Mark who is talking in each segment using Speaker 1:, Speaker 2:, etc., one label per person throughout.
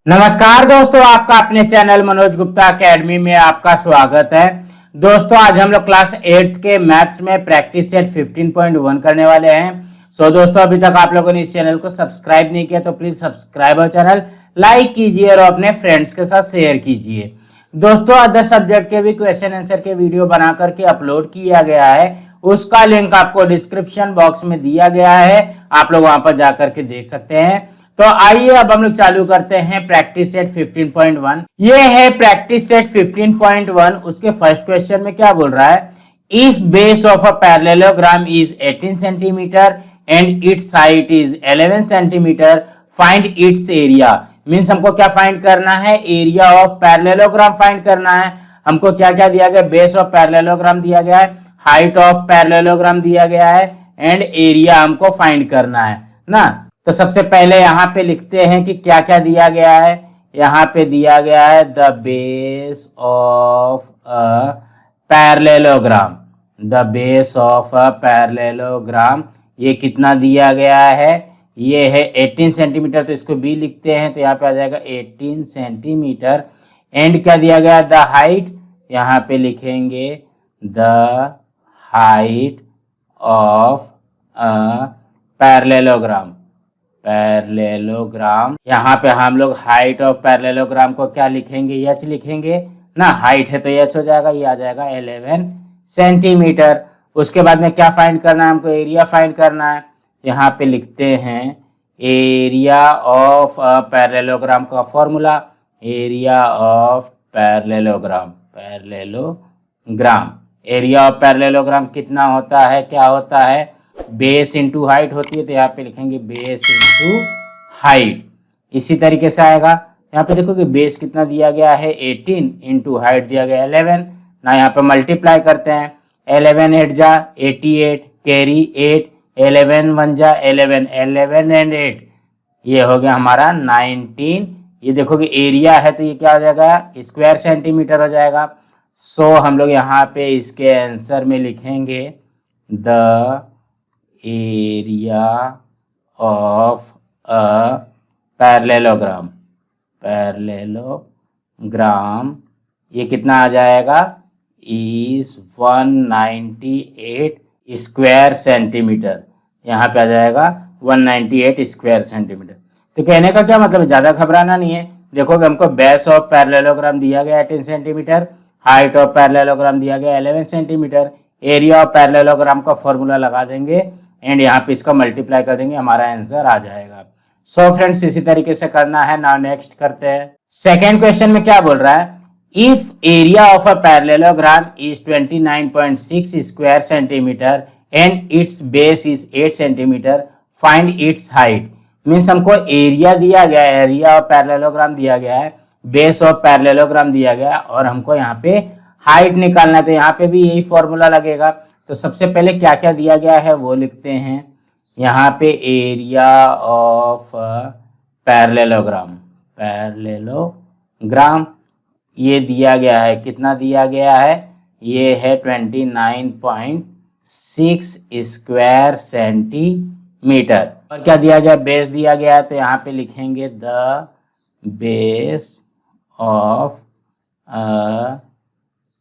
Speaker 1: नमस्कार दोस्तों, आपका अपने चैनल मनोज गुप्ता एकेडमी में आपका स्वागत है। दोस्तों आज हम लोग क्लास 8th के मैथ्स में प्रैक्टिस सेट 15.1 करने वाले हैं। दोस्तों अभी तक आप लोगों ने इस चैनल को सब्सक्राइब नहीं किया तो प्लीज सब्सक्राइब और चैनल लाइक कीजिए और अपने फ्रेंड्स के साथ शेयर कीजिए। दोस्तों अदर सब्जेक्ट के भी क्वेश्चन आंसर के वीडियो बना करके अपलोड किया गया है, उसका लिंक आपको डिस्क्रिप्शन बॉक्स में दिया गया है, आप लोग वहां पर जाकर के देख सकते हैं। तो आइए अब हम लोग चालू करते हैं प्रैक्टिस सेट 15.1। ये है प्रैक्टिस सेट 15.1। उसके फर्स्ट क्वेश्चन में क्या बोल रहा है, if base of a parallelogram is 18 centimetre and it's height is 11 centimetre find its area. Means हमको क्या फाइंड करना है, एरिया ऑफ पैरेललोग्राम फाइंड करना है। हमको क्या क्या दिया गया, बेस ऑफ पैरेललोग्राम दिया गया है, हाइट ऑफ पैरेललोग्राम दिया गया है एंड एरिया हमको फाइंड करना है ना। तो सबसे पहले यहाँ पे लिखते हैं कि क्या क्या दिया गया है। यहाँ पे दिया गया है the base of a parallelogram, the base of a parallelogram ये कितना दिया गया है, ये है 18 सेंटीमीटर। तो इसको भी लिखते हैं तो यहाँ पे आ जाएगा 18 सेंटीमीटर। एंड क्या दिया गया, द हाइट, यहाँ पे लिखेंगे the height of a parallelogram, parallelogram. यहाँ पे हम लोग हाइट ऑफ पैरेललोग्राम को क्या लिखेंगे, एच लिखेंगे ना। हाइट है तो एच हो जाएगा, ये आ जाएगा 11 सेंटीमीटर। उसके बाद में क्या फाइंड करना है, हमको एरिया फाइंड करना है। यहाँ पे लिखते हैं एरिया ऑफ पैरेललोग्राम का formula, area of parallelogram, parallelogram area of parallelogram कितना होता है, क्या होता है, बेस इंटू हाइट होती है। तो यहाँ पे लिखेंगे बेस इंटू हाइट। इसी तरीके से आएगा, यहाँ पे देखो कि बेस कितना दिया गया है 18 इंटू हाइट दिया गया 11 ना। यहाँ पे मल्टीप्लाई करते हैं, 11 8 जा 88, कैरी 8, 11 1 जा 11, 11 एंड 8 ये हो गया हमारा 19। ये देखो कि एरिया है तो ये क्या हो जाएगा, स्क्वायर सेंटीमीटर हो जाएगा। सो हम लोग यहाँ पे इसके आंसर में लिखेंगे the area of a parallelogram, parallelogram ये कितना आ जाएगा, इज 198 स्क्वायर सेंटीमीटर। यहाँ पे आ जाएगा 198 स्क्वायर सेंटीमीटर। तो कहने का क्या मतलब, ज़्यादा घबराना नहीं है। देखोगे हमको बेस ऑफ पैरेललोग्राम दिया गया 18 सेंटीमीटर, हाइट ऑफ पैरेललोग्राम दिया गया 11 सेंटीमीटर, एरिया ऑफ पैरेललोग्राम का फॉर्मूला लगा देंगे एंड यहाँ पे इसका मल्टीप्लाई कर देंगे, हमारा आंसर आ जाएगा। सो फ्रेंड्स इसी तरीके से करना है। नाउ नेक्स्ट करते हैं। सेकेंड क्वेश्चन में क्या बोल रहा है, if area of a parallelogram is 29.6 square centimetre and it's base is 8 centimetre find its height. Means हमको एरिया दिया गया है, एरिया ऑफ पैरेललोग्राम दिया गया है, बेस ऑफ पैरेललोग्राम दिया गया और हमको यहाँ पे हाइट निकालना है। तो यहाँ पे भी यही फॉर्मूला लगेगा। तो सबसे पहले क्या क्या दिया गया है वो लिखते हैं। यहाँ पे एरिया ऑफ पैरेललोग्राम, पैरेललोग्राम ये दिया गया है, कितना दिया गया है, ये है 29.6 स्क्वायर सेंटीमीटर। और क्या दिया गया, बेस दिया गया है। तो यहाँ पे लिखेंगे the base of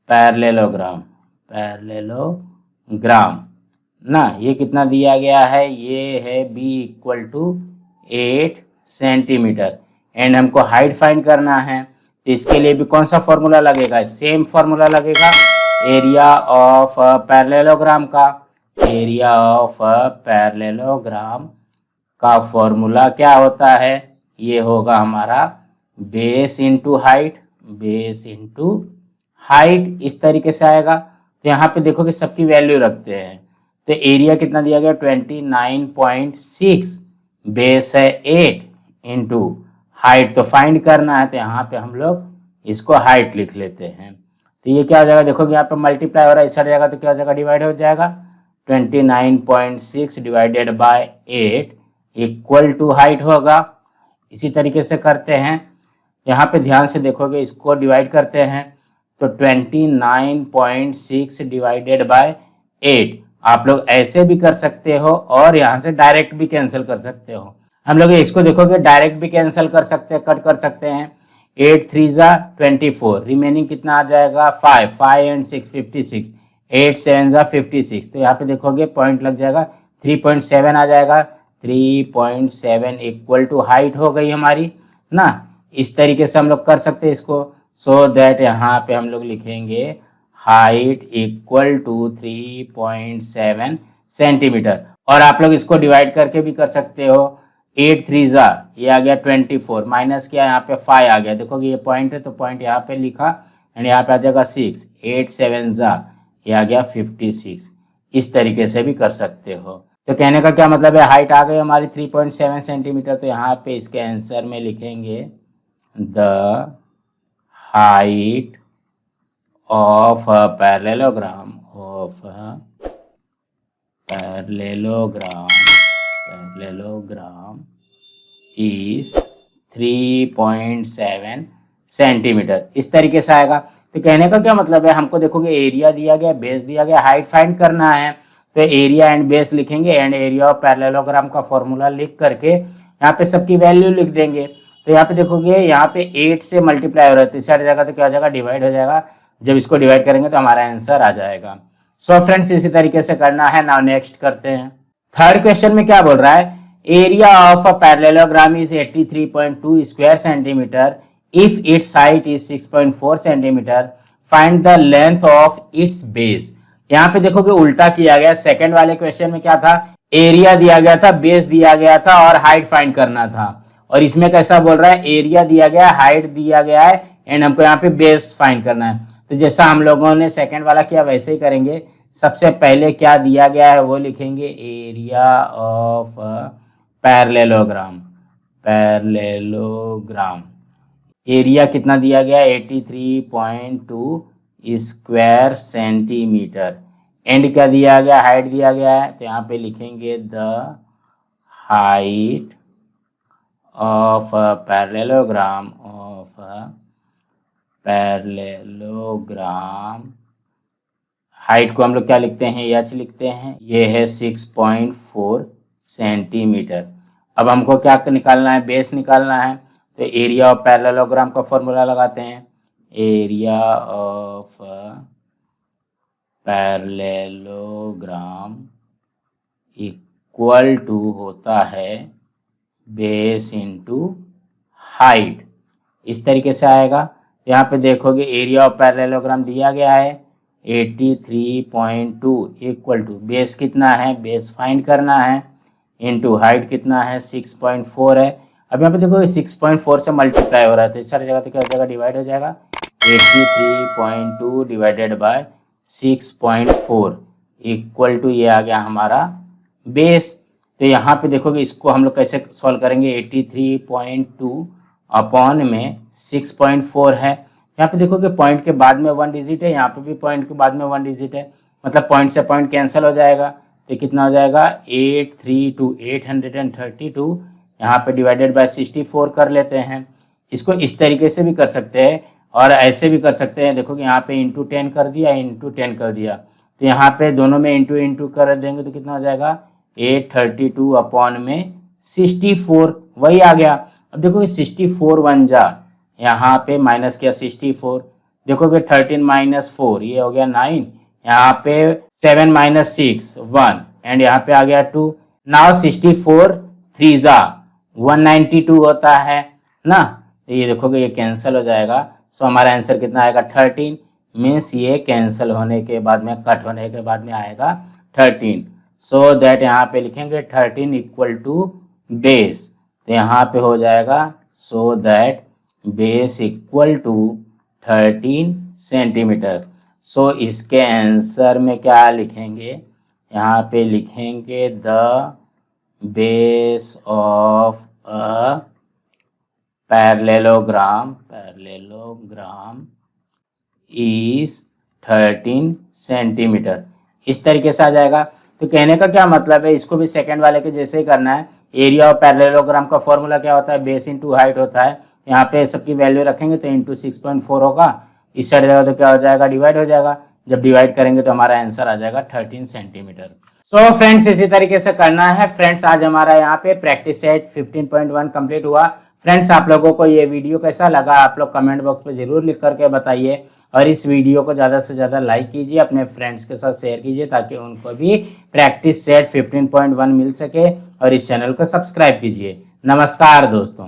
Speaker 1: parallelogram, parallelogram ना ये कितना दिया गया है, ये है b equal to 8 centimetre. And हमको हाइट फाइंड करना है तो इसके लिए भी कौन सा फॉर्मूला लगेगा, सेम फॉर्मूला लगेगा एरिया ऑफ पैरेललोग्राम का। एरिया ऑफ पैरेललोग्राम का फॉर्मूला क्या होता है, ये होगा हमारा base into height, base into height इस तरीके से आएगा। तो यहाँ पे देखो कि सबकी वैल्यू रखते हैं। तो एरिया कितना दिया गया 29.6, बेस है 8 इंटू हाइट तो फाइंड करना है। तो यहाँ पे हम लोग इसको हाइट लिख लेते हैं। तो ये क्या हो जाएगा, देखो कि यहाँ पे मल्टीप्लाई हो रहा है, इस जाएगा तो क्या हो जाएगा, डिवाइड हो जाएगा। 29.6 divided by 8 equal to height होगा। इसी तरीके से करते हैं। यहाँ पे ध्यान से देखोगे, इसको डिवाइड करते हैं तो 29.6 डिवाइडेड बाय 8 आप लोग ऐसे भी कर सकते हो और यहाँ से डायरेक्ट भी कैंसिल कर सकते हो। हम लोग इसको देखोगे डायरेक्ट भी कैंसिल कर सकते हैं, कट कर सकते हैं। 8 3 जा 24, रिमेनिंग कितना आ जाएगा 5, 5 एंड 6 56, 8 7 जा 56। तो यहाँ पे देखोगे पॉइंट लग जाएगा 3.7 आ जाएगा। 3.7 इक्वल टू हाइट हो गई हमारी ना। इस तरीके से हम लोग कर सकते हैं इसको। सो दैट यहाँ पे हम लोग लिखेंगे हाइट इक्वल टू 3.7 सेंटीमीटर। और आप लोग इसको डिवाइड करके भी कर सकते हो। 8 3 जा ये आ गया 24, माइनस किया यहाँ पे 5 आ गया। देखो ये पॉइंट है तो पॉइंट यहाँ पे लिखा एंड यहाँ पे आ जाएगा 6। 8 7 जा ये आ गया 56। इस तरीके से भी कर सकते हो। तो कहने का क्या मतलब है, हाइट आ गई हमारी 3.7 सेंटीमीटर। तो यहाँ पे इसके आंसर में लिखेंगे the height of a parallelogram is 3.7 centimetre. इस तरीके से आएगा। तो कहने का क्या मतलब है, हमको देखोगे एरिया दिया गया, बेस दिया गया, हाइट फाइंड करना है। तो एरिया एंड बेस लिखेंगे एंड एरिया ऑफ पैरेललोग्राम का फॉर्मूला लिख करके यहाँ पे सबकी वैल्यू लिख देंगे। तो यहाँ पे देखोगे यहाँ पे 8 से मल्टीप्लाई हो रहा है, तो इस साइड जाएगा तो क्या हो जाएगा, डिवाइड हो जाएगा। जब इसको डिवाइड करेंगे तो हमारा आंसर आ जाएगा। सो फ्रेंड्स इसी तरीके से करना है। नाउ नेक्स्ट करते हैं। थर्ड क्वेश्चन में क्या बोल रहा है, area of a parallelogram is 83.2 square centimetre if it's height is 6.4 centimetre, find the length of its base. यहाँ पे देखोगे उल्टा किया गया। सेकंड वाले क्वेश्चन में क्या था, एरिया दिया गया था, बेस दिया गया था और हाइट फाइंड करना था। और इसमें कैसा बोल रहा है, एरिया दिया गया है, हाइट दिया गया है एंड हमको यहाँ पे बेस फाइंड करना है। तो जैसा हम लोगों ने सेकंड वाला किया वैसे ही करेंगे। सबसे पहले क्या दिया गया है वो लिखेंगे, एरिया ऑफ पैरेललोग्राम। एरिया कितना दिया गया, 83.2 स्क्वायर सेंटीमीटर। एंड क्या दिया गया, हाइट दिया गया है। तो यहाँ पे लिखेंगे the height of parallelogram height को हम लोग क्या लिखते हैं, एच लिखते हैं। ये है 6.4 सेंटीमीटर। अब हमको क्या निकालना है, बेस निकालना है। तो एरिया ऑफ पैरेललोग्राम का फॉर्मूला लगाते हैं। Area of parallelogram equal to होता है बेस इंटू हाइट। इस तरीके से आएगा। यहाँ पे देखोगे एरिया ऑफ पैरेललोग्राम दिया गया है 83.2 इक्वल टू बेस कितना है, बेस फाइंड करना है, इंटू हाइट कितना है 6.4 है। अब यहाँ पे देखो 6.4 से मल्टीप्लाई हो रहा है तो इस सारी जगह तो क्या हो जाएगा, डिवाइड हो जाएगा। 83.2 डिवाइडेड बाय 6.4 इक्वल टू ये आ गया हमारा बेस। तो यहाँ पे देखोगे इसको हम लोग कैसे सॉल्व करेंगे, 83.2 अपॉन में 6.4 है। यहाँ पे देखोगे पॉइंट के बाद में 1 डिजिट है, यहाँ पे भी पॉइंट के बाद में 1 डिजिट है, मतलब पॉइंट से पॉइंट कैंसिल हो जाएगा। तो कितना हो जाएगा 832 यहाँ पे डिवाइडेड बाय 64 कर लेते हैं। इसको इस तरीके से भी कर सकते हैं और ऐसे भी कर सकते हैं। देखो कि यहाँ पे इंटू 10 कर दिया, इंटू 10 कर दिया। तो यहाँ पे दोनों में इंटू इंटू कर देंगे तो कितना हो जाएगा 832 अपॉन में 64, वही आ गया। अब देखो 64 1 जा, यहाँ पे माइनस किया 64। देखोगे 13 माइनस 4 ये हो गया 9, यहाँ पे 7 माइनस 6 1 एंड यहाँ पे आ गया 2। नाउ 64 3 जा 192 होता है ना। तो ये देखोगे ये कैंसिल हो जाएगा। सो हमारा आंसर कितना आएगा 13, मीन्स ये कैंसिल होने के बाद में, कट होने के बाद में आएगा 13। सो दैट यहाँ पे लिखेंगे 13 इक्वल टू बेस। तो यहाँ पे हो जाएगा so that base equal to 13 centimetre. So इसके आंसर में क्या लिखेंगे, यहाँ पे लिखेंगे the base of a parallelogram is 13 centimetre. इस तरीके से आ जाएगा। तो कहने का क्या मतलब है, इसको भी सेकंड वाले के जैसे ही करना है। एरिया ऑफ पैरेललोग्राम का फॉर्मूला क्या होता है, बेस इंटू हाइट होता है। यहाँ पे सबकी वैल्यू रखेंगे तो इंटू 6.4 होगा। इस साइड जाएगा तो क्या हो जाएगा, डिवाइड हो जाएगा। जब डिवाइड करेंगे तो हमारा आंसर आ जाएगा 13 सेंटीमीटर। सो फ्रेंड्स इसी तरीके से करना है। फ्रेंड्स आज हमारा यहाँ पे प्रैक्टिस सेट 15.1 कंप्लीट हुआ। फ्रेंड्स आप लोगों को ये वीडियो कैसा लगा आप लोग कमेंट बॉक्स में ज़रूर लिख करके बताइए, और इस वीडियो को ज़्यादा से ज़्यादा लाइक कीजिए, अपने फ्रेंड्स के साथ शेयर कीजिए ताकि उनको भी प्रैक्टिस सेट 15.1 मिल सके, और इस चैनल को सब्सक्राइब कीजिए। नमस्कार दोस्तों।